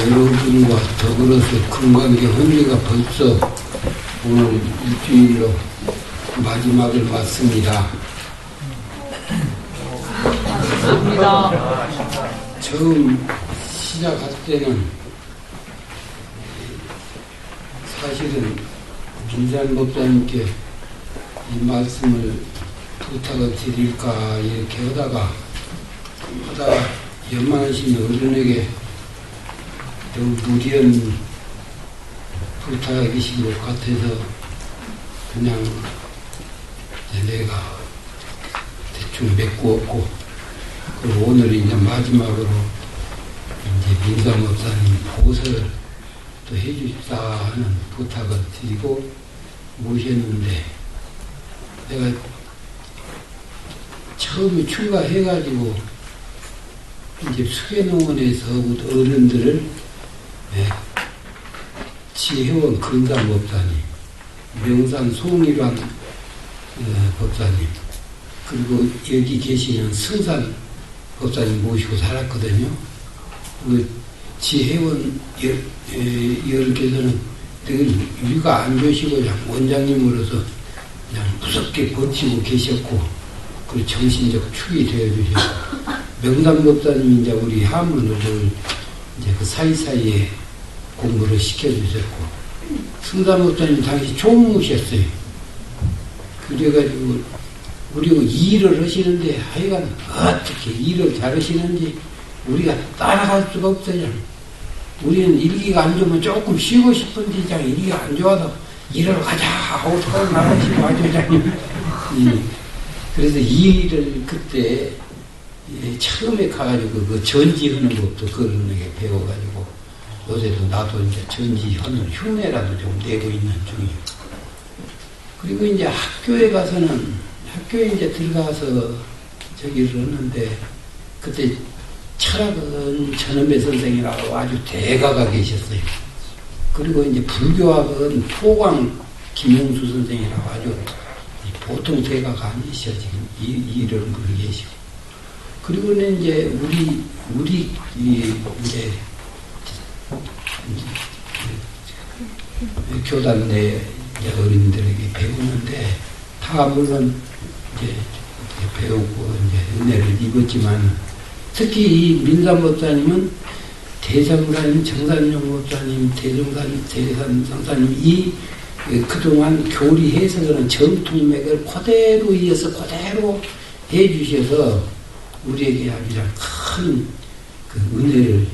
여러분과 더불어서 건강의 헌재가 벌써 오늘 일주일로 마지막을 맞습니다. 감사합니다. 처음 시작할 때는 사실은 민산 법사님께 이 말씀을 부탁을 드릴까 이렇게 하다가 연만하신 어른에게 너무 무리한 부탁이신 것 같아서 그냥 내가 대충 메꾸었고, 그리고 오늘 이제 마지막으로 이제 민산 법사님 보고서를 또 해주십사 하는 부탁을 드리고 모셨는데, 내가 처음에 출가해가지고 이제 수계농원에서 어른들을 지혜원 근산 법사님, 명산 송일환 법사님, 그리고 여기 계시는 승산 법사님 모시고 살았거든요. 그 지혜원 여러께서는 늘 위가 안 좋으시고 그냥 원장님으로서 그냥 무섭게 버티고 계셨고, 그리고 정신적 축이 되어주셨고, 명산 법사님이 이제 우리 하문을 이제 그 사이사이에 공부를 시켜주셨고, 승산 법사님 당시 총무셨어요. 그래가지고 우리가 일을 하시는데 하여간 어떻게 일을 잘하시는지 우리가 따라갈 수가 없어요. 우리는 일기가 안 좋으면 조금 쉬고 싶은데 그냥 일기가 안 좋아도 일을 가자 하고 서울 나가시고 아주 그냥 그래서 일을 그때 처음에 가가지고 그 전지하는 것도 그런에게 배워가지고 요새도 나도 이제 전지하는 흉내라도 좀 내고 있는 중이에요. 그리고 이제 학교에 가서는 학교에 이제 들어가서 저기를 했는데, 그때 철학은 전원배 선생이라고 아주 대가가 계셨어요. 그리고 이제 불교학은 포광 김영수 선생이라고 아주 보통 대가가 아니셔 지금 일을 그렇게 계시고, 그리고는 이제 우리 이제 교단 내 어린들에게 배우는데 다 물론 이제 배우고 이제 은혜를 입었지만, 특히 이 민산 법사님은 대성사님, 정산용 법사님, 대산 성사님 이 그동안 교리 해석하는 정통맥을 그대로 이어서 그대로 해주셔서 우리에게 아주 큰 그 은혜를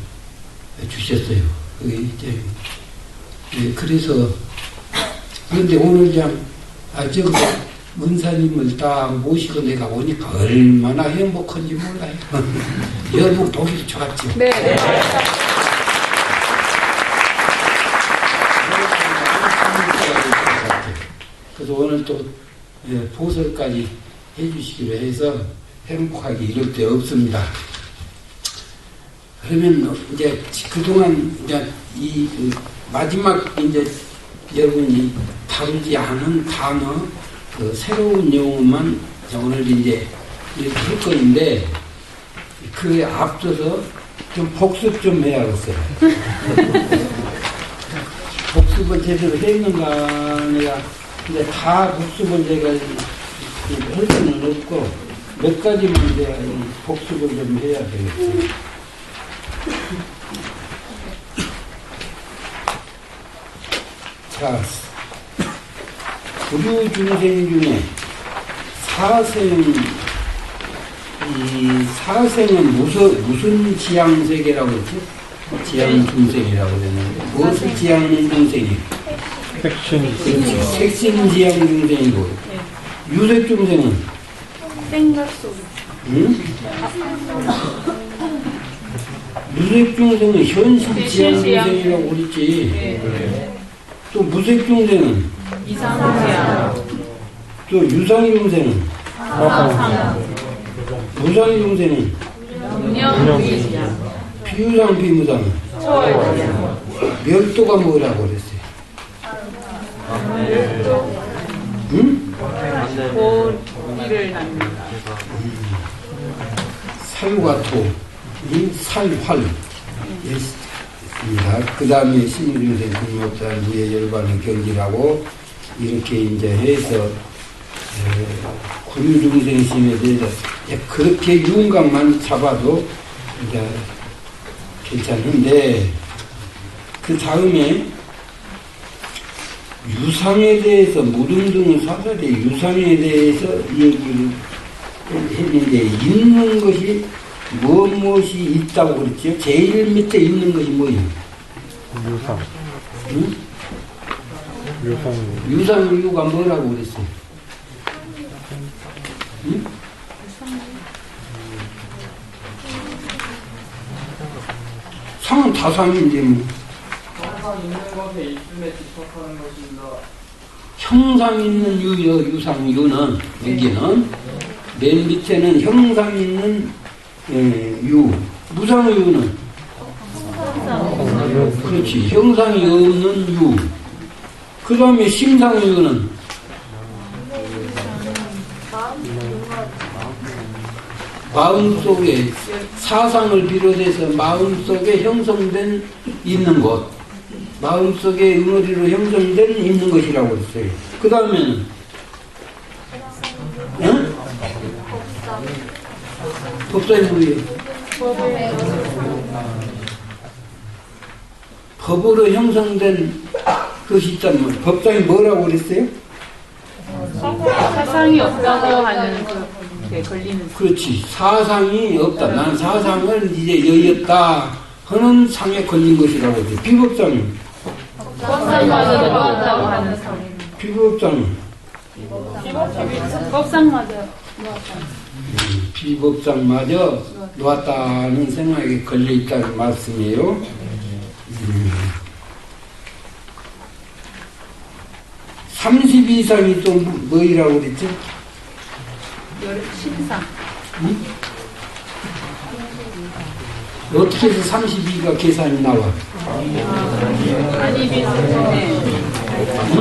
주셨어요. 이제 그래서 그런데 오늘 저 은사님을 딱 모시고 내가 오니까 얼마나 행복한지 몰라요. 여러분 보기 좋았죠? 네. 그래서 오늘 또 보설까지 해주시기로 해서 행복하게 이럴 데 없습니다. 그러면 이제 그동안 이제 이 마지막 이제 여러분이 다루지 않은 단어, 그 새로운 용어만 오늘 이제 이렇게 할 건데, 그에 앞서서 좀 복습 좀 해야겠어요. 복습을 제대로 했는가, 내가 이제 다 복습을 내가 할 수는 없고, 몇 가지만 내가 복습을 좀 해야 되겠어요. 자, 부류 중생 중에 사생은 무슨 지향세계라고 했지? 지향 중생이라고 그랬는데, 무엇을 지향하는 중생이에요? 색신 지향 중생이고, 유색 중생은? 생각 속. 응? 유색 중생은 현실 지향 중생이라고 그랬지. 네. 또 무색 중생은? 이상지향. 또 유상 중생은? 사상. 무상 중생은? 문명지향. 비유상 비무상은? 초월지향. 멸도가 뭐라고 그랬어요? 응? 고리를 낳는다. 살과 토, 이 살활, 그 다음에 신유중생 금목단 무예 열반의 경지라고 이렇게 이제 해서 구류중생심에 대해서 그렇게 윤곽만 잡아도 이제 괜찮은데 그 다음에 유상에 대해서 무등등 사설의 유상에 대해서 얘기를 했는데 있는 것이 무엇이 있다고 그랬죠? 제일 밑에 있는 것이 뭐예요? 유상. 응? 유상. 유상 이유가 뭐라고 그랬어요? 응? 상은 다 상인데 뭐. 항상 있는 것에 있음에 집합하는 것입니다. 형상 있는 유요 유상 유는 여기는 맨 밑에는 형상 있는 유 무상 유는 그렇지 형상이 없는 유. 그 다음에 심상 유는 마음속에 사상을 비롯해서 마음속에 형성된 있는 것, 마음속에 응어리로 형성된 있는 것이라고 했어요. 그 다음에는 법상이 뭐예요? 법으로 형성된 것이 있다면 법상이 뭐라고 그랬어요? 사상이 없다고 하는 게 걸리는. 그렇지. 사상이 없다. 난 사상을 이제 여였다 하는 상에 걸린 것이라고 했지. 비법상은? 법상마저 놓았다고 하는 상. 비법상은? 법상마저 비법상마저 놓았다는 생각에 걸려 있다는 말씀이에요. 32상이 또 뭐이라고 그랬죠? 신상. 응? 어떻게 해서 32가 계산이 나와? 아니 비슷해. 응?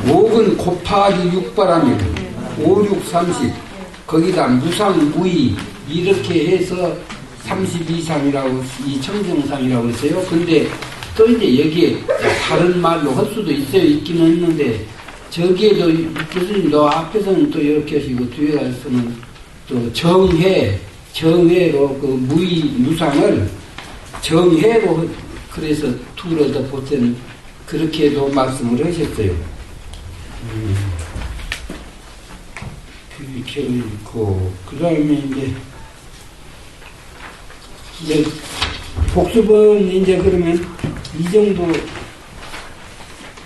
옥은 곱하기 6바라면 5, 6, 30 거기다 무상, 무의 이렇게 해서 32상이라고 이 청정상이라고 했어요. 근데 또 이제 여기에 다른 말로 할 수도 있어요. 있기는 있는데 저기에도 교수님 너 앞에서는 또 이렇게 하시고 뒤에 가서는 또 정회로 그 무의 무상을 정회로 그래서 둘을 더 보태는 그렇게도 말씀을 하셨어요. 그렇게 있고 그 다음에 이제 복습은 이제 그러면 이 정도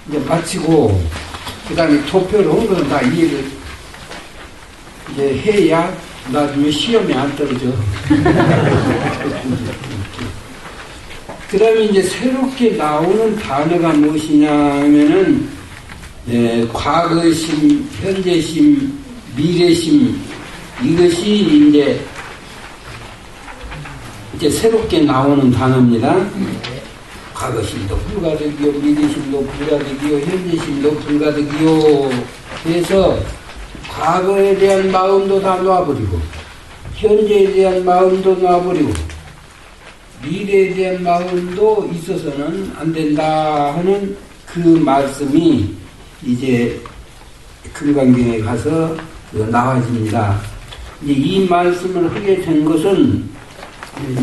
이제 마치고 그 다음에 토표를 한 거는 다 이해를 이제 해야 나중에 시험에 안 떨어져. 그 다음에 이제 새롭게 나오는 단어가 무엇이냐 하면은 과거심, 현재심, 미래심 이것이 이제 새롭게 나오는 단어입니다. 과거심도 불가득이요, 미래심도 불가득이요, 현재심도 불가득이요. 그래서 과거에 대한 마음도 다 놔버리고, 현재에 대한 마음도 놔버리고, 미래에 대한 마음도 있어서는 안 된다 하는 그 말씀이 이제 금강경에 가서 나와집니다. 이제 이 말씀을 하게 된 것은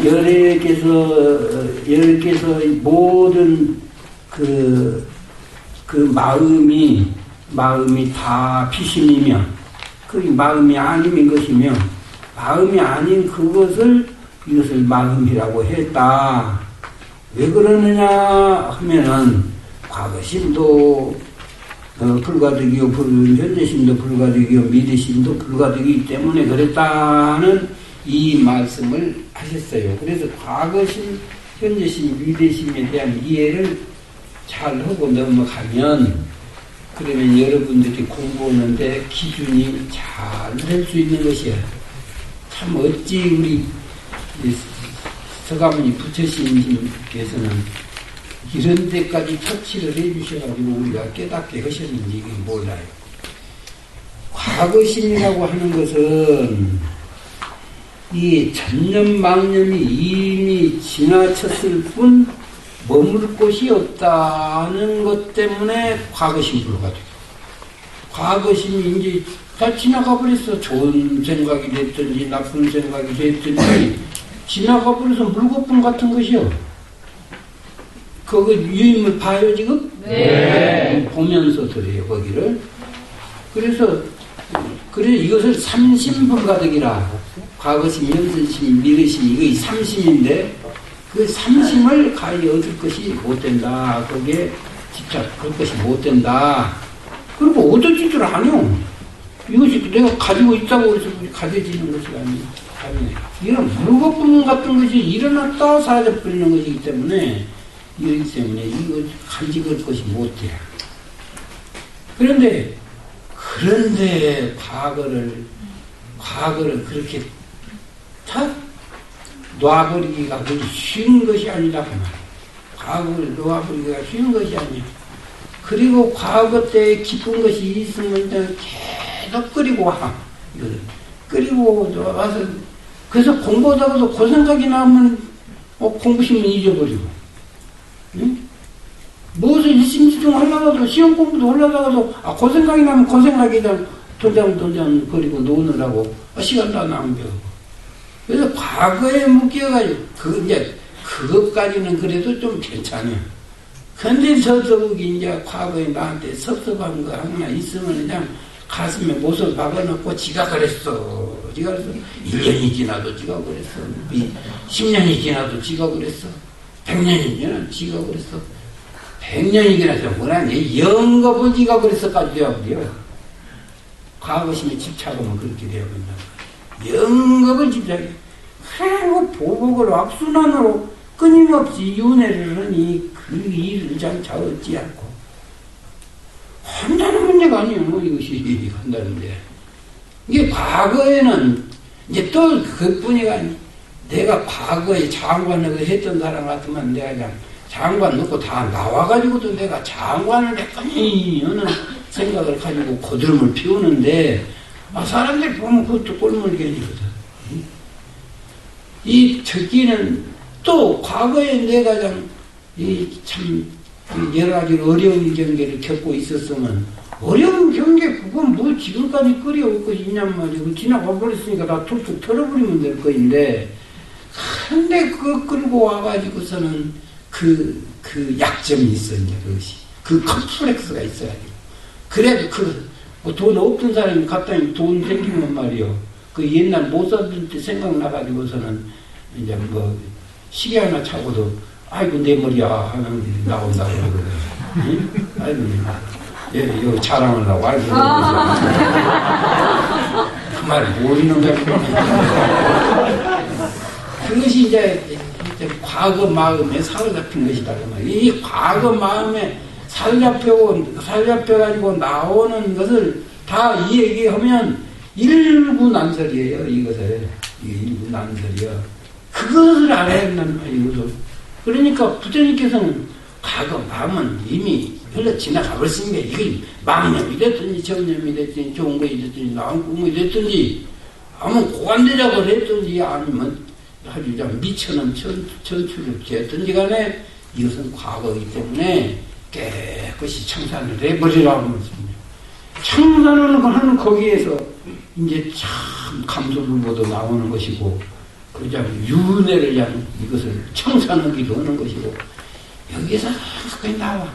열애께서 모든 그 마음이 다 피심이며 그 마음이 아닌 것이며 마음이 아닌 이것을 마음이라고 했다. 왜 그러느냐 하면은 과거심도 불가득이요, 현재심도 불가득이요, 미래심도 불가득이기 때문에 그랬다는 이 말씀을 하셨어요. 그래서 과거심, 현재심, 미래심에 대한 이해를 잘 하고 넘어가면 그러면 여러분들이 공부하는데 기준이 잘 될 수 있는 것이야. 참 어찌 우리 서가모니 부처님께서는 이런 데까지 터치를 해주셔가지고 우리가 깨닫게 하셨는지 몰라요. 과거심이라고 하는 것은 이 천년망년이 이미 지나쳤을 뿐 머물 곳이 없다는 것 때문에 과거심 불가 돼요. 과거심이 이제 다 지나가 버렸어. 좋은 생각이 됐든지 나쁜 생각이 됐든지 지나가 버려서 물거품 같은 것이요. 그거 유인물 봐요 지금? 네. 보면서 들어요 거기를. 그래서 이것을 삼심불가득이라. 과거심, 현재심, 미래심 이거 삼심인데 그 삼심을 가히 얻을 것이 못 된다. 거기에 집착할 것이 못 된다. 그리고 얻어지질 않아요. 이것이 내가 가지고 있다고 해서 가져지는 것이 아니에요. 이런 물거품 같은 것이 일어났다 사라져버리는 것이기 때문에 이거 간직할 것이 못 돼요. 그런데 과거를 그렇게 다 놔버리기가 그리 쉬운 것이 아니라 그 말이에요. 과거를 놔버리기가 쉬운 것이 아니에요. 그리고 과거 때 기쁜 것이 있으면 계속 끓이고 와. 끓이고 와서 그래서 공부하다가도 그 생각이 나면 공부심은 잊어버리고 응? 무엇을 일심집중 하려고 시험 공부도 하려다가도 그 생각이 나면 그 생각이 도장 버리고 노느라고 시간도 안 낭비하고. 그래서 과거에 묶여가지고 그것까지는 그래도 좀 괜찮아요. 근데 더더욱이 이제 과거에 나한테 섭섭한 거 하나 있으면 그냥 가슴에 못을 박아놓고 지가 그랬어. 1년이 지나도 지가 그랬어. 10년이 지나도 지가 그랬어. 100년이 지나도 지가 그랬어. 100년이 지나서 뭐라니 영겁을 지가 그랬어까지 되어버려. 과거심에 집착하면 그렇게 되어버린다. 영겁을 집착해. 그리고 보복을 악순환으로 끊임없이 윤회를 하니 그 일을 장차 얻지 않고 한다는 문제가 아니에요. 이것이 한다는데 이게 과거에는 이제 또 그뿐이가 아니 내가 과거에 장관을 했던 사람 같으면 내가 그냥 장관 넣고 다 나와가지고도 내가 장관을 했거니 하는 생각을 가지고 고드름을 피우는데 사람들이 보면 그것도 꼴물견이거든. 이 특기는 또 과거에 내가 참 여러 가지 어려운 경계를 겪고 있었으면 어려운 경계 그건 뭐 지금까지 끓여올 것이 있냔 말이고 지나가 버렸으니까 다 툭툭 털어버리면 될 거인데 근데 그거 끌고 와가지고서는 그 약점이 있어 이제 그것이 그 컴플렉스가 있어야지. 그래도 뭐 돈 없던 사람이 갔다니 돈 생기면 말이요. 그 옛날 못 살던 때 생각나가지고서는 이제 뭐 시계 하나 차고도 아이고 내 머리야 하는 분들이 나온다고 그러거든. 응? 아이고 이거 자랑하려고 아이고 그 말 모르는 거야. 그것이 이제 과거 마음에 사로잡힌 것이다 그 말이야. 이 과거 마음에 사로잡혀가지고 나오는 것을 다 얘기하면 일구난설이에요. 이것을 일구난설이요. 그것을 알아야 한단 말이에요. 이것을. 그러니까 부처님께서는 과거 마음은 이미 흘러 지나가 버렸으니까 이게 망념이 됐든지 정념이 됐든지 좋은 것이 됐든지 나은 꿈이 됐든지 아무 고관대작을 했든지 아니면 아주 미천한 전출을 했든지 간에 이것은 과거이기 때문에 깨끗이 청산을 해버리라고 말씀입니다. 청산을 하는 거기에서 이제 참 감소불보도 나오는 것이고 그냥 윤회를 위한 이것을 청산하기도 하는 것이고 여기에서 거의 나와.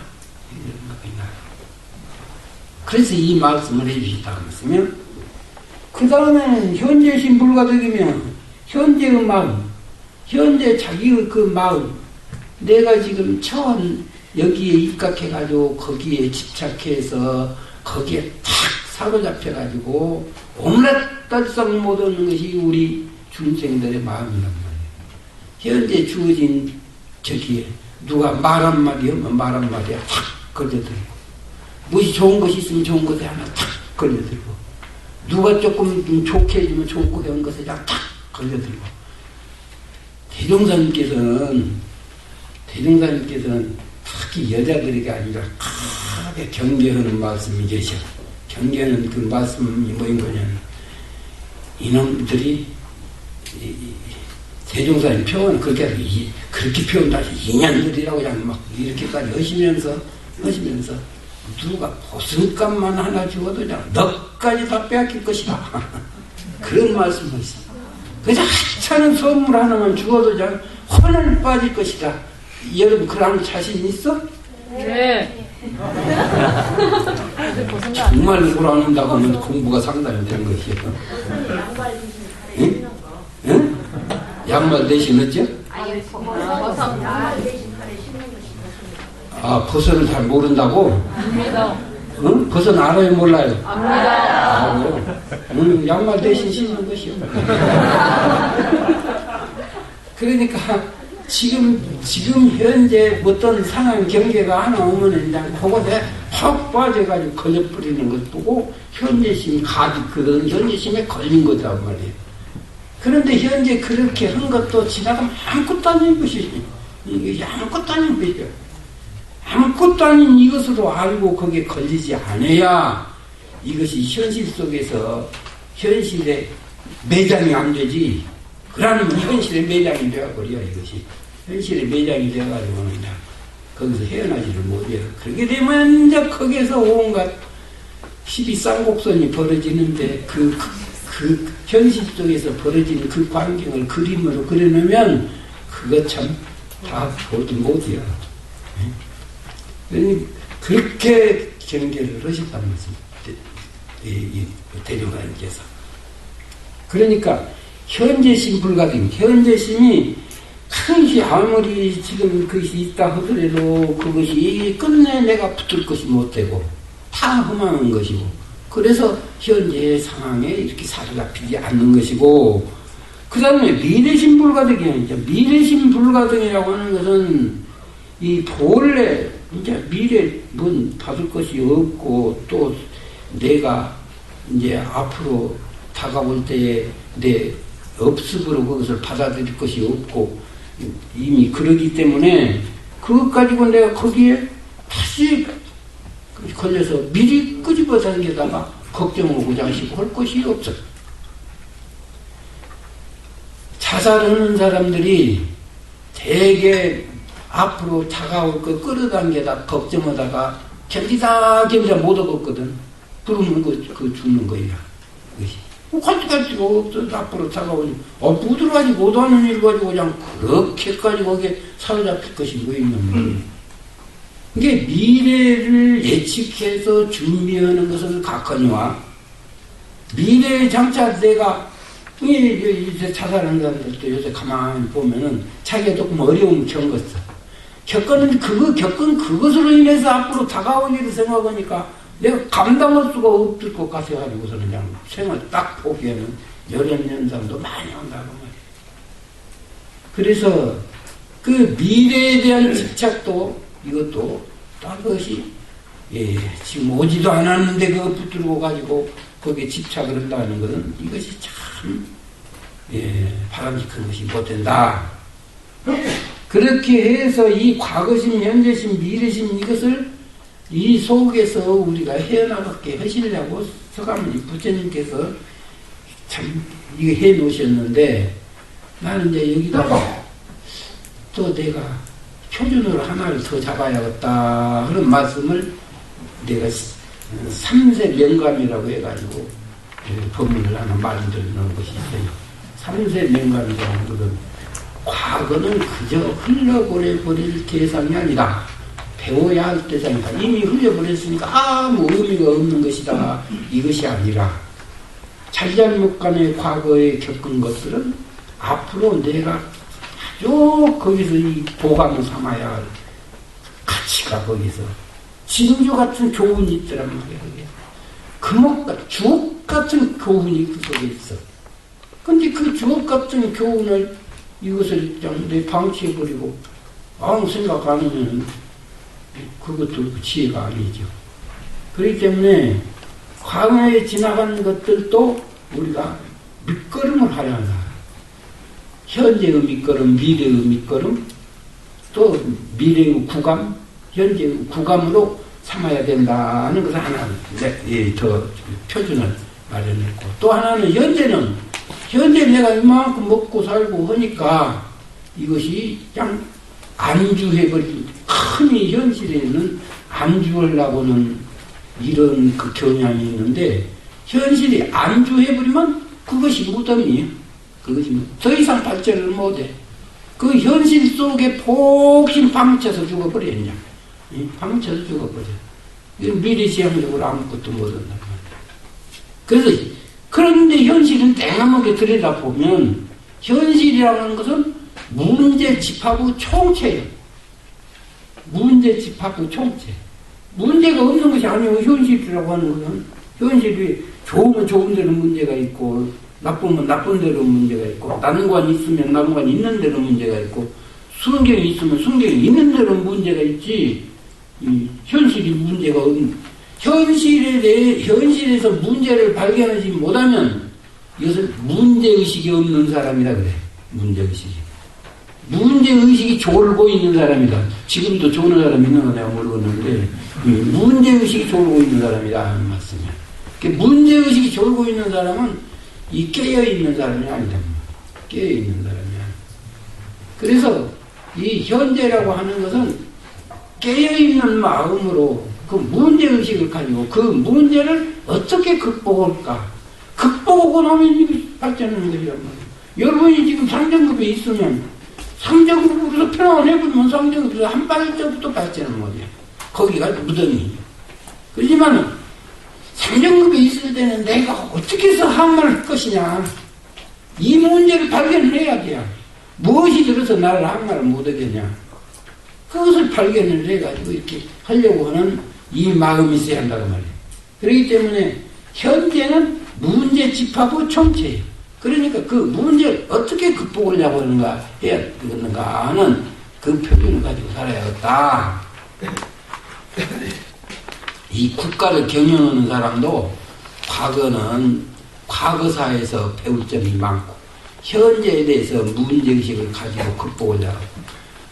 그래서 이 말씀을 해주시다 그랬으면 그 다음에는 현재심 불가득이면 현재의 마음, 현재 자기의 그 마음 내가 지금 처음 여기에 입각해가지고 거기에 집착해서 거기에 탁 사로잡혀가지고 온갖 달성 못하는 것이 우리 중생들의 마음이란 말이에요. 현재 주어진 저기에 누가 말 한마디 하면 말 한마디에 탁 걸려들고 무엇이 좋은 것이 있으면 좋은 것에 하나 탁 걸려들고 누가 조금 좋게 해주면 좋고 한 것에 탁 걸려들고 대종사님께서는 특히 여자들에게 아니라 크게 경계하는 말씀이 계셔. 경계는 그 말씀이 뭐인 거냐면 이놈들이 대종사님 표현 그렇게 표현다 인연들이라고 그냥 막 이렇게까지 하시면서 누가 보슬감만 하나 주어도 그냥 너까지 다 빼앗길 것이다. 그런 말씀을 했어. 그래서 하찮은 선물 하나만 주어도 그냥 혼을 빠질 것이다. 여러분 그런 자신 있어? 네. 정말 불안한다고 하면 공부가 상당히 되는 것이에요. 응? 응? 양말 대신 어째? 아, 버섯을 잘 모른다고? 압니다. 응? 버섯 알아요, 몰라요? 압니다. 알아요. 양말 대신 신는 것이요. 그러니까 지금 현재 어떤 상황 경계가 하나 오면은 그냥 그것에 확 빠져가지고 걸려버리는 것 보고 현재심이 가득거든 현재심에 걸린 거단 말이에요. 그런데 현재 그렇게 한 것도 지나가면 아무것도 아닌 것이지. 이게 아무것도 아닌 것이죠. 아무것도 아닌 이것으로 알고 거기에 걸리지 않아야 이것이 현실 속에서 현실에 매장이 안 되지. 그러면 현실에 매장이 되어버려 이것이. 현실에 매장이 되어가지고는 그냥 거기서 헤어나지를 못해요. 그렇게 되면 이제 거기에서 온갖 시비 쌍곡선이 벌어지는데 그 현실 속에서 벌어지는 그 광경을 그림으로 그려놓으면 그거 참 다 보지 못해요. 그렇게 경계를 하셨다는 말씀, 대종사님께서. 그러니까 현재심 불가능, 현재심이 그것이 아무리 지금 그것이 있다 하더라도 그것이 끝내 내가 붙을 것이 못되고 다 허망한 것이고 그래서 현재의 상황에 이렇게 사로잡히지 않는 것이고 그 다음에 미래심 불가등이야. 미래심 불가등이라고 하는 것은 이 본래 이제 미래 뭔 받을 것이 없고 또 내가 이제 앞으로 다가올 때에 내 업습으로 그것을 받아들일 것이 없고 이미 그러기 때문에 그것 가지고 내가 거기에 다시 걸려서 미리 끄집어 당겨다가 걱정을 고장시고 할 것이 없어. 자살하는 사람들이 대개 앞으로 다가올 거 끌어당겨다 걱정하다가 견디다 못 얻었거든. 그러면 그 죽는 거야. 갈지가 없어. 앞으로 다가오니 부들어가지 못하는 일 가지고 그냥 그렇게까지 거기에 사로잡힐 것이 뭐 있는 거야. 이게 미래를 예측해서 준비하는 것은 각하니와 미래에 장차 내가 이제 자살하는 사람들도 요새 가만히 보면은 자기가 조금 어려움을 겪었어. 겪은 그것으로 인해서 앞으로 다가올 일을 생각하니까 내가 감당할 수가 없을 것 같아가지고서는 그냥 생활 딱 보기에는 열연연상도 많이 한다고 말이에요. 그래서 그 미래에 대한 집착도 이것도 딱 그것이 지금 오지도 않았는데 그거 붙들고 가지고 거기에 집착을 한다는 것은 이것이 참 바람직한 것이 못된다. 그렇게 해서 이 과거심, 현재심, 미래심 이것을 이 속에서 우리가 헤어나가게 하시려고 서가모니 부처님께서 참 이거 해 놓으셨는데 나는 이제 여기다가 또 내가 표준으로 하나를 더 잡아야겠다 그런 말씀을 내가 삼세 명감이라고 해가지고 법문을 하나 말씀드리는 것이 있어요. 삼세 명감이라는 것은 과거는 그저 흘러버릴 대상이 아니라 배워야 할 대상이다. 이미 흘려버렸으니까 아무 의미가 없는 것이다. 이것이 아니라 잘잘못 간의 과거에 겪은 것들은 앞으로 내가 아주 거기서 이 보감을 삼아야 할 가치가 거기서 진주 같은 교훈이 있더란 말이야. 금옥, 주옥 같은 교훈이 그 속에 있어. 근데 그 주옥 같은 교훈을 이것을 내 방치해버리고 아무 생각 안 하면 그것도 지혜가 아니죠. 그렇기 때문에 과거에 지나간 것들도 우리가 밑거름을 하려 한다. 현재의 밑거름, 미래의 밑거름, 또 미래의 구감, 현재의 구감으로 참아야 된다는 것을 하나, 더 표준을 마련했고, 또 하나는 현재 내가 이만큼 먹고 살고 하니까 이것이 그냥 안주해버린, 흔히 현실에는 안주하려고는 이런 그 경향이 있는데, 현실이 안주해버리면 그것이 무덤이에요. 그것이 더 이상 발전을 못해. 그 현실 속에 폭신 방쳐서 죽어버렸냐. 방쳐서 죽어버려. 미래지향적으로 아무것도 못한단 말이야. 그래서, 그런데 현실은 냉함하게 들여다보면, 현실이라는 것은 문제 집합의 총체예요. 문제 집합의 총체. 문제가 없는 것이 아니고 현실이라고 하는 것은, 현실이 좋으면 좋은 데는 문제가 있고, 나쁘면 나쁜 데로 문제가 있고, 난관이 있으면 난관이 있는 데로 문제가 있고, 순경이 있으면 순경이 있는 데로 문제가 있지, 현실이 문제가 없는, 현실에서 문제를 발견하지 못하면, 이것을 문제의식이 없는 사람이라 그래. 문제의식이. 문제의식이 졸고 있는 사람이다. 지금도 조는 사람이 있는 거 내가 모르겠는데, 문제의식이 졸고 있는 사람이다 하는 말씀이야. 문제의식이 졸고 있는 사람은 이 깨어있는 사람이 아니다. 깨어있는 사람이야. 그래서 이 현재라고 하는 것은 깨어있는 마음으로 그 문제의식을 가지고 그 문제를 어떻게 극복할까? 극복하고 나면 이게 발전하는 거란 말이야. 여러분이 지금 상정급에 있으면 상정급으로서 편안해버리면 상정급에서 한 발짝부터 발전하는 거야. 거기가 무덤이에요. 그렇지만 상정급에 있을 때는 내가 어떻게 해서 항마를 할 것이냐. 이 문제를 발견을 해야 돼요. 무엇이 들어서 나를 항마를 못하겠냐. 그것을 발견을 해가지고 이렇게 하려고 하는 이 마음이 있어야 한다고 말이에요. 그렇기 때문에 현재는 문제 집합의 총체예요. 그러니까 그 문제를 어떻게 극복하려고 하는가, 해야 되겠는가 하는 그 표준을 가지고 살아야겠다. 이 국가를 경영하는 사람도 과거사에서 배울 점이 많고, 현재에 대해서 문제의식을 가지고 극복하려고.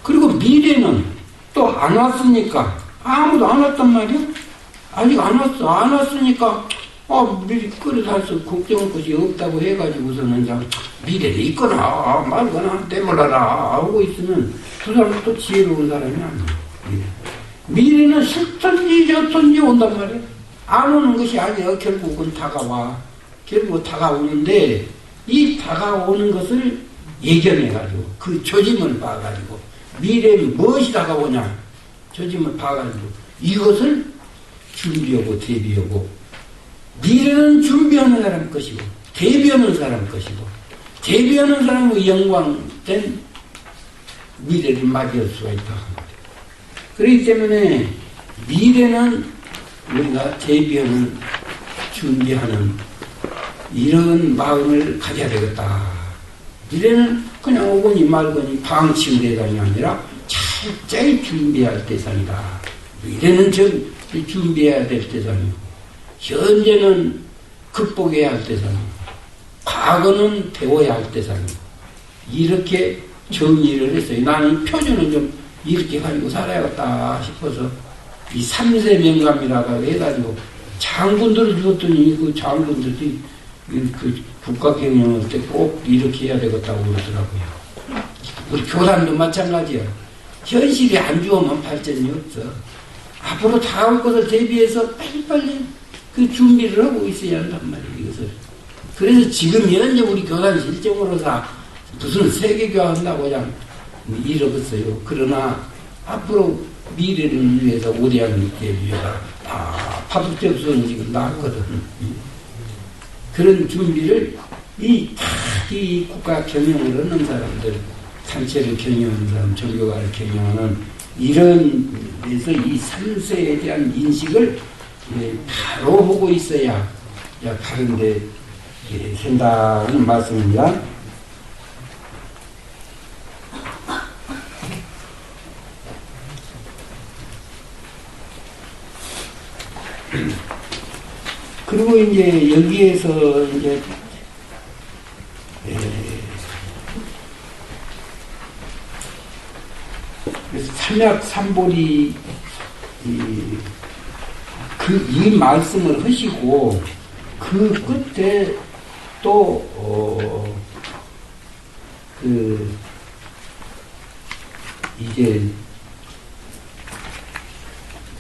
그리고 미래는 또 안 왔으니까, 아무도 안 왔단 말이야? 아직 안 왔어. 안 왔으니까, 미리 끌어 살수 걱정할 것이 없다고 해가지고서는 그냥 미래는 있거나 말거나 때몰라라 하고 있으면 그 사람은 또 지혜로운 사람이 아니야. 미래는 싫든지 좋든지 온단 말이야. 안 오는 것이 아니야. 결국은 다가와. 결국 다가오는데 이 다가오는 것을 예견해가지고 그 조짐을 봐가지고 미래는 무엇이 다가오냐 조짐을 봐가지고 이것을 준비하고 대비하고 미래는 준비하는 사람 것이고 대비하는 사람 것이고 대비하는 사람의 영광된 미래를 맞이할 수가 있다. 그렇기 때문에 미래는 우리가 대비하는 준비하는 이런 마음을 가져야 되겠다. 미래는 그냥 오거니 말거니 방치의 대상이 아니라 철저히 준비할 대상이다. 미래는 준비해야 될 대상이고 현재는 극복해야 할 대상이고 과거는 배워야 할 대상이고 이렇게 정리를 했어요. 나는 표준을 좀 이렇게 가지고 살아야겠다 싶어서 이 3세 명감이라고 해가지고 장군들을 주었더니 그 장군들이 그 국가 경영할 때 꼭 이렇게 해야 되겠다고 그러더라고요. 우리 교단도 마찬가지야. 현실이 안 좋으면 발전이 없어. 앞으로 다가올 것을 대비해서 빨리빨리 그 준비를 하고 있어야 한단 말이에요. 이것을. 그래서 지금 현재 우리 교단 실정으로서 무슨 세계교화 한다고 그냥 이러겠어요. 그러나 앞으로 미래를 위해서 오대하는 대비가 다 파국적선 지금 나왔거든. 그런 준비를 이 국가 경영을 하는 사람들, 단체를 경영하는 사람, 종교가를 경영하는 이런 데서 이 3세에 대한 인식을 바로 보고 있어야 바른데 된다는 말씀입니다. 그리고 이제 여기에서 이제 그래서 삼약 삼보리 이 말씀을 하시고 그 끝에 또 이제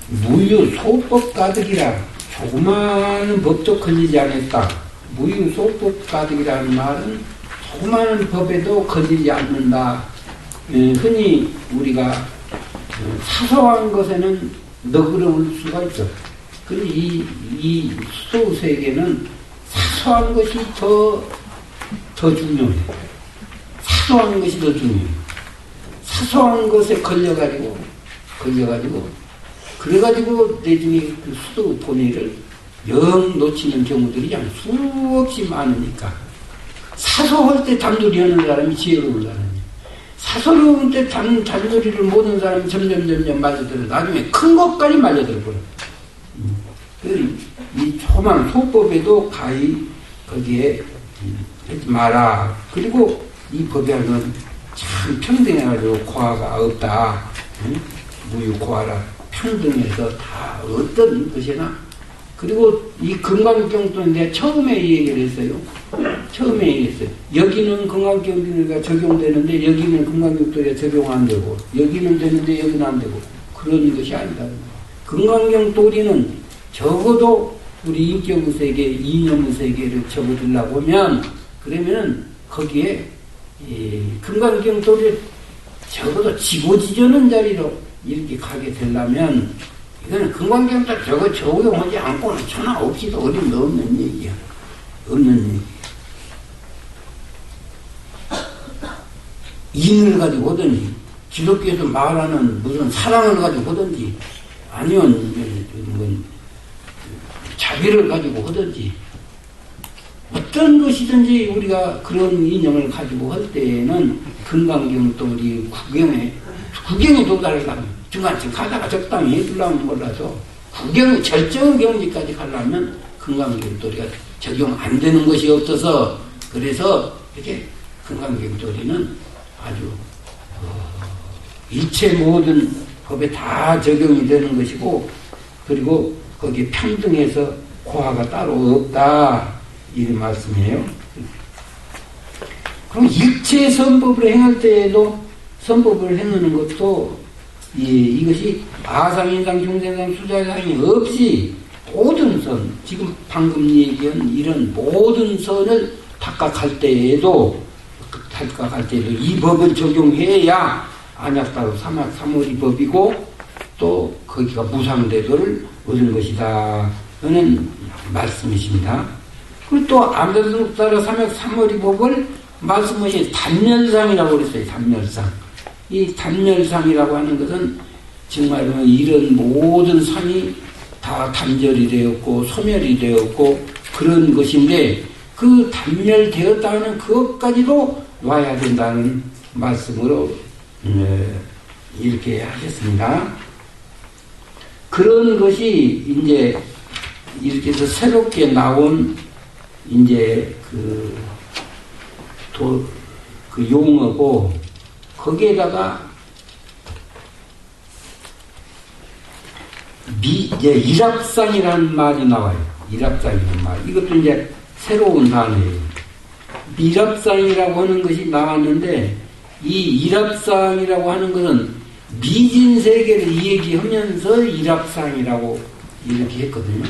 무유소법 가득이라 조그마한 법도 걸리지 않았다. 무유소법 가득이라는 말은 조그마한 법에도 걸리지 않는다. 흔히 우리가 사소한 것에는 너그러울 수가 있어. 근데 이 수도 세계는 사소한 것이 더 중요해. 사소한 것이 더 중요해. 사소한 것에 걸려가지고 그래가지고 내중에 그 수도 본의를 영 놓치는 경우들이 수없이 많으니까 사소할 때 단둘이 하는 사람이 지혜로운 사람이야. 사소로운 때 단둘이를 모든 사람이 점점 말려들어 나중에 큰 것까지 말려들어버려. 이 조그만 소법에도 가히 거기에 하지 마라. 그리고 이 법에는 참 평등해가지고 고아가 없다. 무유고아라. 평등해서 다 어떤 것이나. 그리고 이 금강경도 내가 처음에 얘기를 했어요. 처음에 얘기했어요. 여기는 금강경도가 적용되는데 여기는 금강경도가 적용 안 되고 여기는 되는데 여기는 안 되고 그런 것이 아니다. 금강경도리는 적어도 우리 인격의 세계, 이념의 세계를 접어들려고 하면 그러면은 거기에 금강경도를 적어도 지고지저는 자리로 이렇게 가게 되려면 이거는 금강경도 저거 적용하지 않고는 천하 없이도 어림도 없는 얘기야. 없는 얘기야. 인을 가지고 하든지 기독교에서 말하는 무슨 사랑을 가지고 하든지 아니면 뭐 자비를 가지고 하든지 어떤 것이든지 우리가 그런 이념을 가지고 할 때에는 금강경도 우리 구경에 도달하려면 중간쯤 가다가 적당히 해주려면 몰라서 절정 경지까지 가려면 금강경도리가 적용 안 되는 것이 없어서 그래서 이렇게 금강경도리는 아주 일체 모든 법에 다 적용이 되는 것이고 그리고 거기에 평등해서 고하가 따로 없다 이런 말씀이에요. 그럼 일체 선법을 행할 때에도 선법을 행하는 것도 이것이 아상인상, 중생상, 수자상이 없이 모든 선, 지금 방금 얘기한 이런 모든 선을 닦아갈 때에도 이 법을 적용해야 안약다로 삼월이 법이고 또 거기가 무상대도를 얻은 것이다 하는 말씀이십니다. 그리고 또 안배승따라 삼월이 법을 말씀하신 단멸상이라고 그랬어요. 단멸상. 이 단멸상이라고 하는 것은 정말 이런 모든 상이 다 단절이 되었고 소멸이 되었고 그런 것인데 그 단멸되었다는 그것까지도 와야 된다는 말씀으로 이렇게 하셨습니다. 그런 것이 이제 이렇게 해서 새롭게 나온 이제 그 용어고 거기에다가 일합상이라는 말이 나와요. 일합상이라는 말. 이것도 이제 새로운 단어예요. 일합상이라고 하는 것이 나왔는데 이 일합상이라고 하는 것은 미진세계를 얘기하면서 일합상이라고 이렇게 했거든요.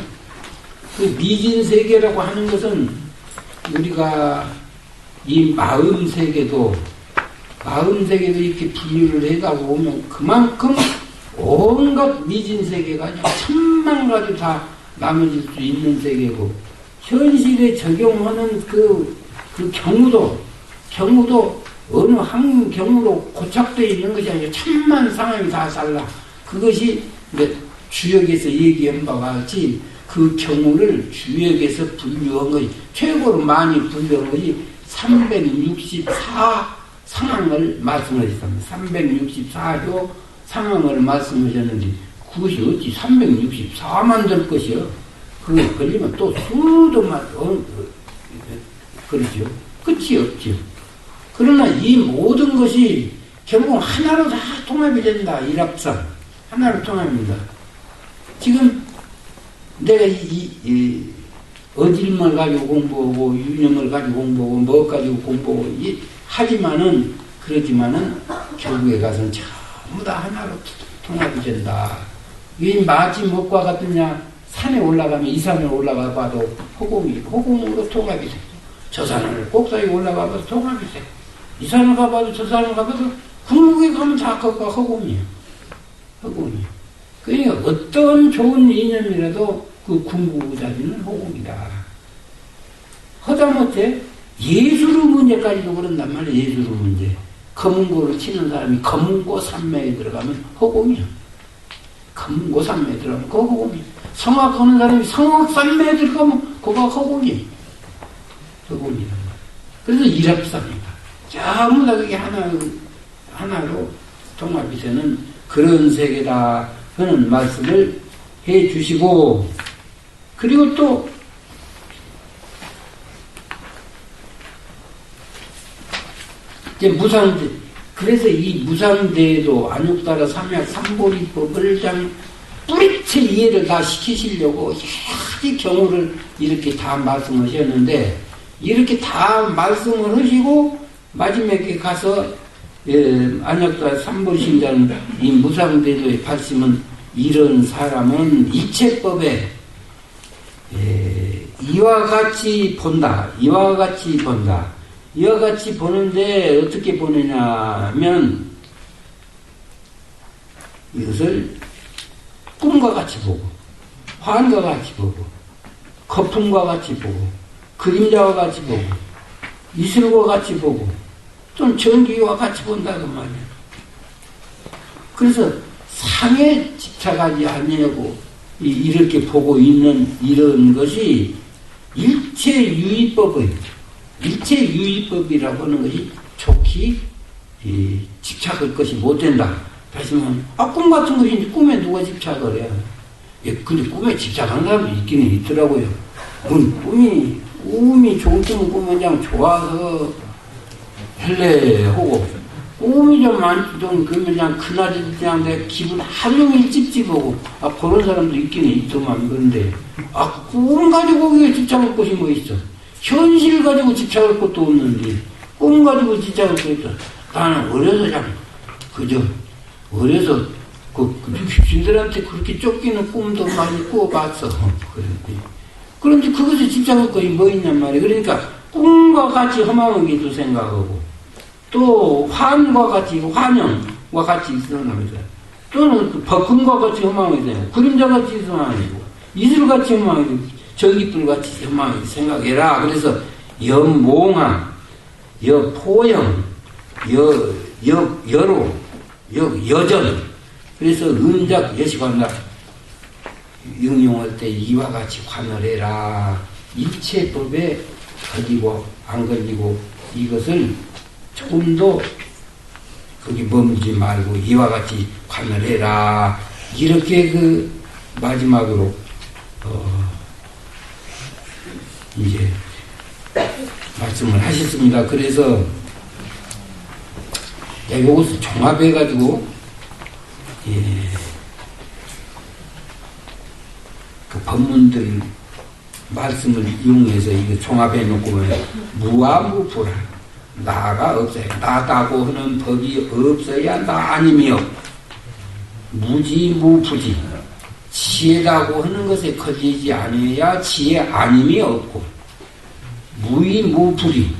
그 미진세계라고 하는 것은 우리가 이 마음세계도 이렇게 분류를 해가고 보면 그만큼 온갖 미진세계가 천만 가지 다 나눠질 수 있는 세계고 현실에 적용하는 그 경우도 어느 한 경우로 고착되어 있는 것이 아니라 천만 상황이 다 달라. 그것이 주역에서 얘기한 바와 같이 그 경우를 주역에서 분류한 것이 최고로 많이 분류한 것이 364 상황을 말씀하셨습니다. 364조 상황을 말씀하셨는데 그것이 어찌 364만 될 것이요. 그게 걸리면 또 수도 그렇죠. 끝이 없죠. 그러나 이 모든 것이 결국 하나로 다 통합이 된다. 일합상 하나로 통합니다. 지금 내가 어딜만 가지고 공부하고 유념을 가지고 공부하고 뭐 가지고 공부하고 하지만은 그러지만은 결국에 가서는 전부 다 하나로 통합이 된다. 이 마지못과 같으냐 산에 올라가면 이 산에 올라가 봐도 허공으로 통합이 돼. 저 산을 꼭대기 올라가 봐도 통합이 돼. 이 산을 가봐도 저 산을 가봐도 궁극에 가면 다 거기가 허공이야. 허공이야. 그러니까 어떤 좋은 이념이라도 그 궁극자리는 허공이다. 하다못해 예술의 문제까지도 그런단 말이야. 예술의 문제. 검은고를 치는 사람이 검은고 산매에 들어가면 허공이야. 검은고 산매에 들어가면 그거 허공이야. 성악하는 사람이 성악 산매에 들어가면 그거 허공이야. 허공이란 말이야. 그래서 일합상이다. 전부 다 그게 하나로 통합이 되는 그런 세계다 하는 말씀을 해 주시고, 그리고 또 이제 무상대, 그래서 이 무상대도 안육따라 삼약 삼보리법을 참 뿌리채 이해를 다 시키시려고 여러 경우를 이렇게 다 말씀하셨는데, 이렇게 다 말씀을 하시고 마지막에 가서 안육따라 삼보리신다는 이 무상대도의 발심은 이런 사람은 이체법에 이와 같이 본다. 이와 같이 본다. 이와 같이 보는데 어떻게 보느냐 하면 이것을 꿈과 같이 보고 환과 같이 보고 거품과 같이 보고 그림자와 같이 보고 이슬과 같이 보고 좀 전기와 같이 본다 그 말이야. 그래서 상에 집착하지 아니하고 이렇게 보고 있는 이런 것이 일체유의법의 일체유의법이라고 하는 것이 좋게 집착할 것이 못 된다. 다시 말하면 꿈 같은 것인지 꿈에 누가 집착을 해요? 근데 꿈에 집착하는 사람도 있기는 있더라고요. 꿈이 좋은 꿈은 꾸면 그냥 좋아서 헬레하고 꿈이 좀 그러면 그냥 그날이 그냥 내 기분 하루 종일 찝찝하고 그런 사람도 있기는 있더만. 그런데 꿈 가지고 거기에 집착할 것이 뭐 있어? 현실 가지고 집착할 것도 없는데 꿈 가지고 집착할 거 있어. 나는 어려서 그냥 어려서 그 귀신들한테 그렇게 쫓기는 꿈도 많이 꾸어봤어. 그런데 그것에 집착할 것이 뭐 있냔 말이야. 그러니까 꿈과 같이 허망하게도 생각하고 또 환과 같이 환영과 같이 있어나면서 또는 버금과 같이 허망하게 되고 그림자 같이 허망하고 이슬 같이 허망하고 전기불 같이 허망하게 생각해라. 그래서 여몽함, 여포영, 여로, 여전. 그래서 음작 여시관다 응용할 때 이와 같이 관할해라. 일체법에 걸리고 안 걸리고 이것을 조금도 거기 머물지 말고 이와 같이 관할해라. 이렇게 그 마지막으로 이제 말씀을 하셨습니다. 그래서 이것을 종합해가지고 그 법문들 말씀을 이용해서 이거 종합해놓고 보면 무아무불하 나가 없어요. 나다고 하는 법이 없어야 나 아님이 없고 무지무부지 지혜라고 하는 것에 걸리지 않아야 지혜 아님이 없고 무의무불이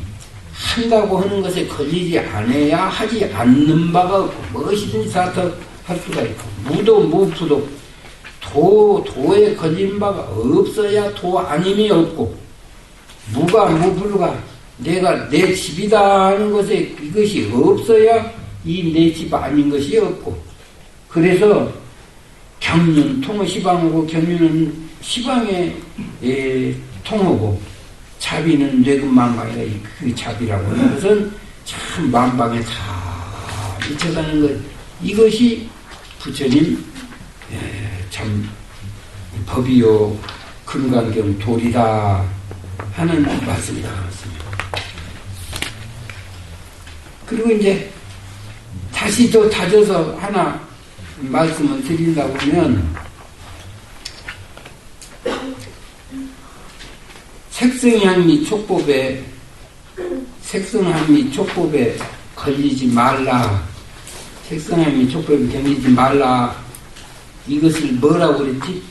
한다고 하는 것에 걸리지 않아야 하지 않는 바가 없고 무엇이든지 다 할 수가 있고 무도무부도 도에 걸린 바가 없어야 도 아님이 없고 무가 무불가 내가 내 집이다 하는 것에 이것이 없어야 이 내 집 아닌 것이 없고 그래서 경륜 통어 시방하고 경륜은 시방에 통하고 자비는 뇌근만방이라 그 자비라고 하는 것은 참 만방에 다 미쳐가는 것. 이것이 부처님 참 법이요 금강경 도리다 하는 말씀이 나왔습니다. 그리고 이제 다시 또 다져서 하나 말씀을 드린다고 하면 색성향미 촉법에 걸리지 말라. 색성향미 촉법에 걸리지 말라. 이것을 뭐라고 그랬지?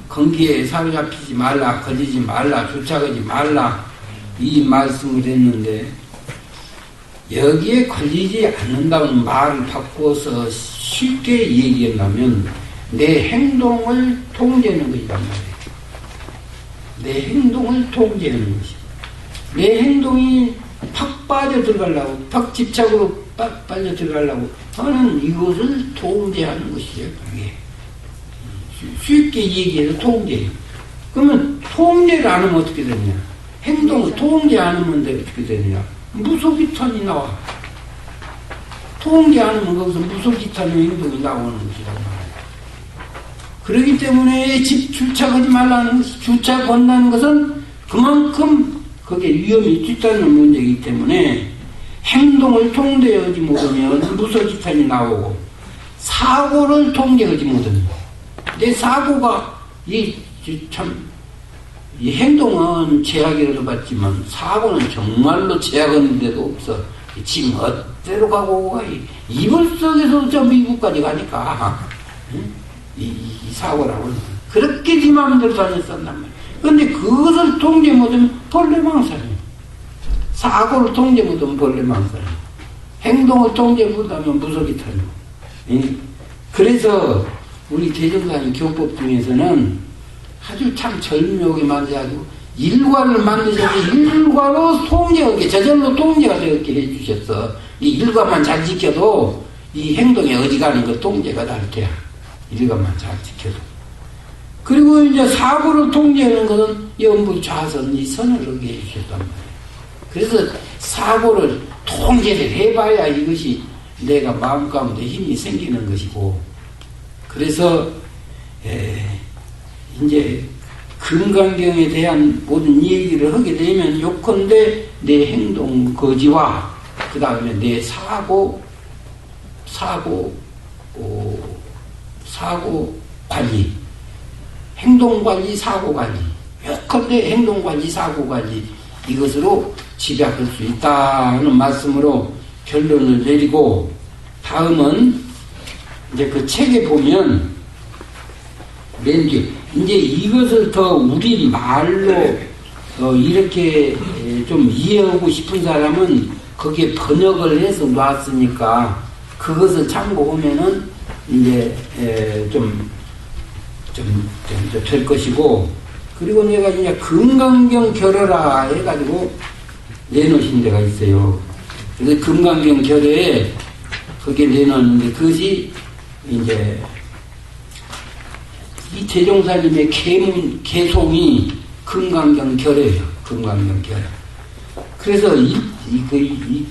경계에 사로잡히지 말라, 걸리지 말라, 쫓아가지 말라, 이 말씀을 했는데, 여기에 걸리지 않는다는 말을 바꿔서 쉽게 얘기한다면, 내 행동을 통제하는 것이란 말이에요. 내 행동을 통제하는 것이에요. 내 행동이 팍 빠져 들어가려고, 팍 집착으로 빠져 들어가려고 하는 이것을 통제하는 것이에요. 그게. 쉽게 얘기해서 통제예요. 그러면 통제를 안 하면 어떻게 되느냐? 행동을 통제 안 하면 어떻게 되느냐? 무소기탄이 나와. 통제 안 하면 거기서 무소기탄의 행동이 나오는 것이란 말이에요. 그렇기 때문에 주착하지 말라는 것이, 주착 건다는 것은 그만큼 거기에 위험이 있다는 문제이기 때문에 행동을 통제하지 못하면 무소기탄이 나오고, 사고를 통제하지 못하면, 내 사고가 이 행동은 제약이라도 받지만 사고는 정말로 제약하는데도 없어. 지금 어때로 가고 가 이불 속에서 저 미국까지 가니까 이 사고라고는 그렇게 네 마음대로 다녔었단 말이야. 그런데 그것을 통제 못하면 벌레망상이야. 사고를 통제 못하면 벌레망상이야. 행동을 통제 못하면 무소기탄이야. 그래서 우리 대종사님 교법 중에서는 아주 참 절묘하게 만들어가지고 일과를 만드셔서 일과로 통제하게, 저절로 통제가 되게 해주셨어. 이 일과만 잘 지켜도 이 행동에 어지간한 거 통제가 될 테야. 일과만 잘 지켜도. 그리고 이제 사고를 통제하는 것은 염불 좌선 이 선을 하게 해주셨단 말이에요. 그래서 사고를 통제를 해봐야 이것이 내가 마음 가운데 힘이 생기는 것이고, 그래서 이제 금강경에 대한 모든 얘기를 하게 되면 요컨대 내 행동 거지와 그 다음에 내 사고 관리, 행동 관리, 사고 관리, 요컨대 행동 관리, 사고 관리, 이것으로 집약할 수 있다는 말씀으로 결론을 내리고, 다음은 이제 그 책에 보면 맨 뒤에 이제 이것을 더 우리 말로 이렇게 좀 이해하고 싶은 사람은 거기에 번역을 해서 놨으니까 그것을 참고하면은 이제 좀 될 것이고, 그리고 내가 이제 금강경 결어라 해가지고 내놓으신 데가 있어요. 그래서 금강경 결어에 거기에 내놓았는데, 그것이 이제 이 대종사님의 개송이 금강경 결어예요. 금강경 결어. 그래서 이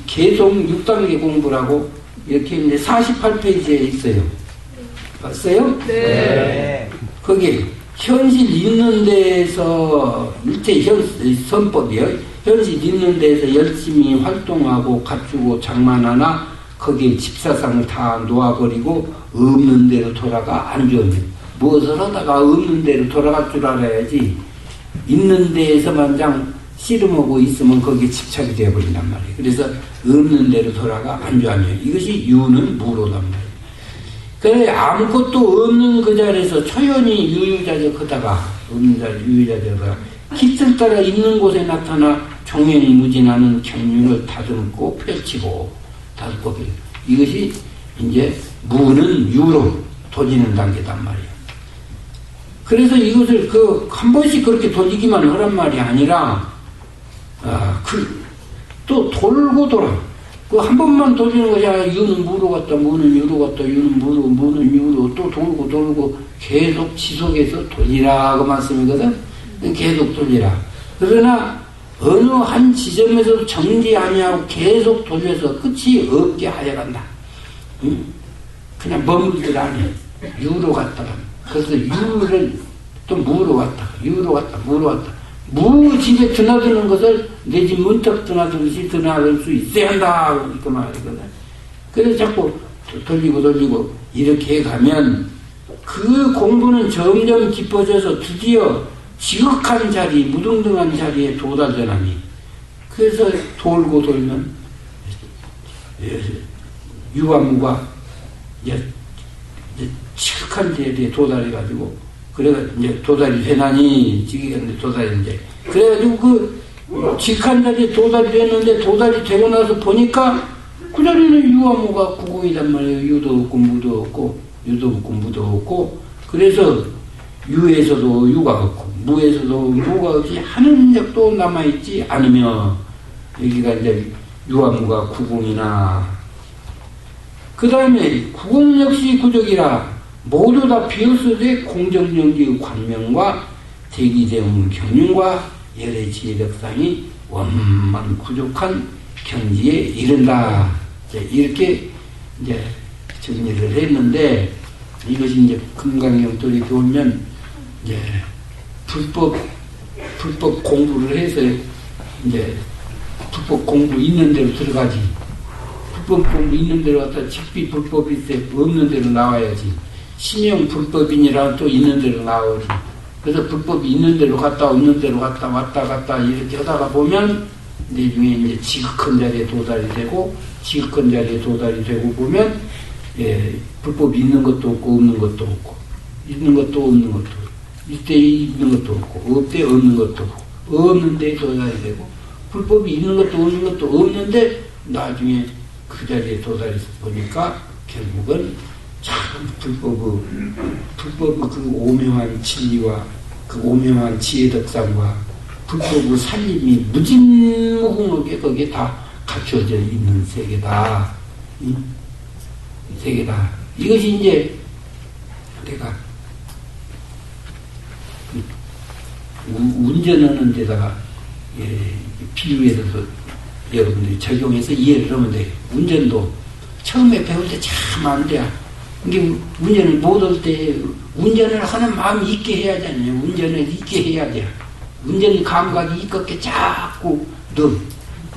개송 6단계 공부라고 이렇게 있는데 48페이지에 있어요. 봤어요? 네. 거기 현실 있는 데에서 일체 선법이요. 현실 있는 데에서 열심히 활동하고 갖추고 장만하나 거기에 집사상을 다 놓아버리고 없는 데로 돌아가 안 좋으면, 무엇을 하다가 없는 데로 돌아갈 줄 알아야지, 있는 데에서만 장 씨름하고 있으면 거기에 집착이 되어버린단 말이에요. 그래서 없는 데로 돌아가 안 좋아하면, 이것이 유는 무로단 말이에요. 그래 아무것도 없는 그 자리에서 초연히 유유자적하다가, 없는 자리 유유자적하다가 깃을 따라 있는 곳에 나타나 종횡무진하는 경륜을 다듬고 펼치고 다듬고, 이것이 이제 무는 유로 도지는 단계단 말이에요. 그래서 이것을 한 번씩 그렇게 도지기만 하란 말이 아니라, 또 돌고 돌아. 한 번만 도지는 것이 아니라, 유는 무로 갔다, 무는 유로 갔다, 유는 무로, 무는 유로, 또 돌고 돌고 계속 지속해서 돌리라, 그 말씀이거든. 계속 돌리라. 그러나 어느 한 지점에서 정지 아니하고 계속 돌려서 끝이 없게 하여간다. 그냥 머물들 안해. 유로 갔다가. 그래서 유를 또 무로 갔다가, 유로 갔다, 무로 갔다. 무 집에 드나드는 것을 내 집 문턱 드나드듯이 드나들 수 있어야 한다. 그 말이거든. 그래서 자꾸 돌리고 이렇게 가면 그 공부는 점점 깊어져서 드디어 지극한 자리, 무등등한 자리에 도달되나니, 그래서 돌고 돌면 유아무가 이제 지극한 자리에 도달해가지고, 그래가 이제 도달이 되나니, 지극한 도달이 이제. 그래가지고 그 지극한 자리에 도달이 됐는데, 도달이 되고 나서 보니까 그 자리는 유아무가 구공이란 말이에요. 유도 없고 무도 없고, 유도 없고 무도 없고. 그래서 유에서도 유가 없고 무에서도 무가 없이 하는 적도 남아있지 않으며, 여기가 이제 유아무가 구공이나, 그 다음에 구공 역시 구적이라 모두 다 비었으되 공정정지의 관명과 대기대응 경륜과 열의 지혜력상이 원만 부족한 경지에 이른다. 이렇게 이제 정리를 했는데, 이것이 이제 금강경돌이 보면 이제 불법 공부를 해서 이제 불법 공부 있는 대로 들어가지. 불법 공부 있는 대로 갔다 직비 불법일 때 없는 대로 나와야지. 심형 불법인이라면 또 있는 대로 나오지. 그래서 불법이 있는 대로 갔다 없는 대로 갔다 왔다 갔다 이렇게 하다가 보면 나중에 이제 지극한 자리에 도달이 되고, 지극한 자리에 도달이 되고 보면 불법이 있는 것도 없고 없는 것도 없고, 있는 것도 없는 것도 없고, 이때 있는 것도 없고 없대 없는 것도 없고, 없는 데에 도달이 되고, 불법이 있는 것도 없는 것도 없는데 나중에 그 자리에 도달해서 보니까 결국은 참 불법의 그 오묘한 진리와 그 오묘한 지혜덕상과 불법의 살림이 무진무궁하게 거기에 다 갖춰져 있는 세계다. 세계다. 이것이 이제 내가 운전하는 데다가 비유해서 여러분들이 적용해서 이해를 하면 돼요. 운전도 처음에 배울 때 참 안 돼요. 이게 운전을 못할 때 운전을 하는 마음이 있게 해야 되잖아요. 운전을 있게 해야 돼요. 운전 감각이 있게 자꾸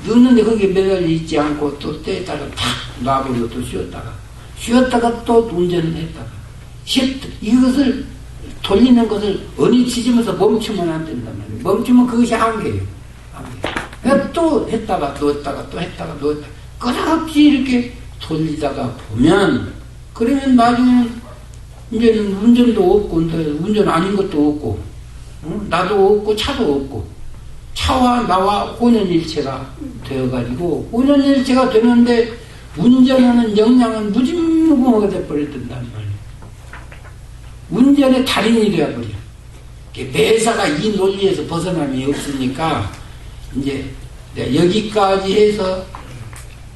넣는데 거기에 매달려 있지 않고 또 때에다가 탁 놔버리고 또 쉬었다가 또 운전을 했다가 이것을 돌리는 것을 어니치지면서 멈추면 안 된단 말이에요. 멈추면 그것이 한계예요. 그러니까 또 했다가 놓았다가 또 했다가 놓았다가 끝없이 이렇게 돌리다가 보면, 그러면 나중에 이제는 운전도 없고 운전 아닌 것도 없고, 나도 없고 차도 없고, 차와 나와 혼연일체가 되어가지고, 혼연일체가 되는데 운전하는 역량은 무진무궁하게 돼버렸단 말이에요. 운전의 달인이 되어버려. 매사가 이 논리에서 벗어남이 없으니까 이제 내가 여기까지 해서,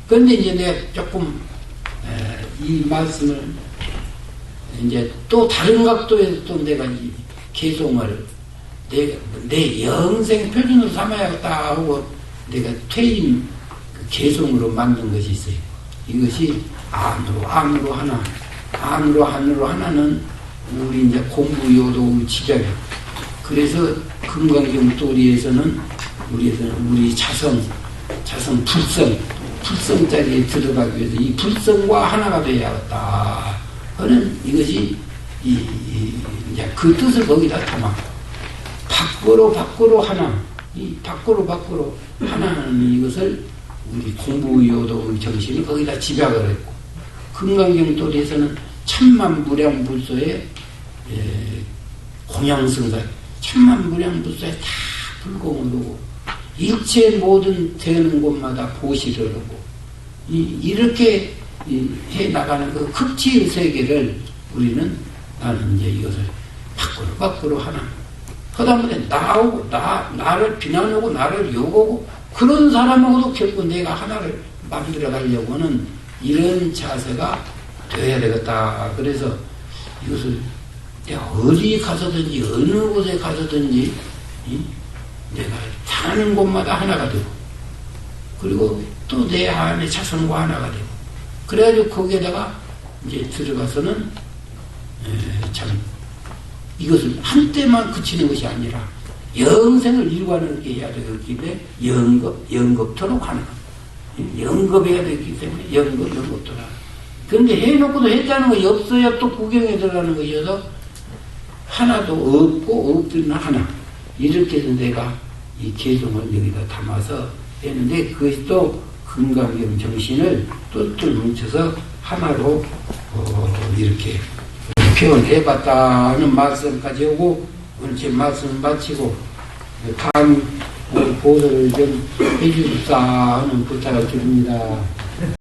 근데 이제 내가 조금 이 말씀을 이제 또 다른 각도에서 또 내가 이 개송을 내 영생 표준으로 삼아야겠다 하고 내가 퇴임 그 개송으로 만든 것이 있어요. 이것이 안으로 하나는 우리 이제 공부 요도 지자요. 그래서 금강경도리에서는 우리 자성 불성 자리에 들어가기 위해서 이 불성과 하나가 되어야겠다 하는, 이것이 이제 그 뜻을 거기다 담아. 밖으로 하나, 이 밖으로 하나는 이것을 우리 공부 요도 정신이 거기다 집약을 했고, 금강경도리에서는 천만무량불소에 공양승사, 천만무량불소에 다 불공을 하고 일체 모든 되는 곳마다 보시를 하고, 이렇게 해나가는 그 극치의 세계를 우리는, 나는 이제 이것을 밖으로 하나 하다 보니 나를 비난하고 나를 욕하고 그런 사람하고도 결국 내가 하나를 만들어 가려고 하는 이런 자세가 되어야 되겠다. 그래서 이것을 내가 어디 가서든지 어느 곳에 가서든지 내가 사는 곳마다 하나가 되고, 그리고 또 내 안에 자성과 하나가 되고, 그래가지고 거기에다가 이제 들어가서는 참 이것을 한때만 그치는 것이 아니라 영생을 일관하게 해야 되기 때문에 영겁토록 하는 것. 영겁해야 되기 때문에 영겁토록 근데 해놓고도 했다는 것이 없어야 또 구경에 들어가는 것이어서 하나도 없고 없든 하나 이렇게 해서 내가 이 개성을 여기다 담아서 했는데 그것이 또 금강경 정신을 똘똘 뭉쳐서 하나로 이렇게 표현해봤다는 말씀까지 하고 오늘 제 말씀을 마치고 다음 보도를 좀 해주십사 하는 부탁을 드립니다.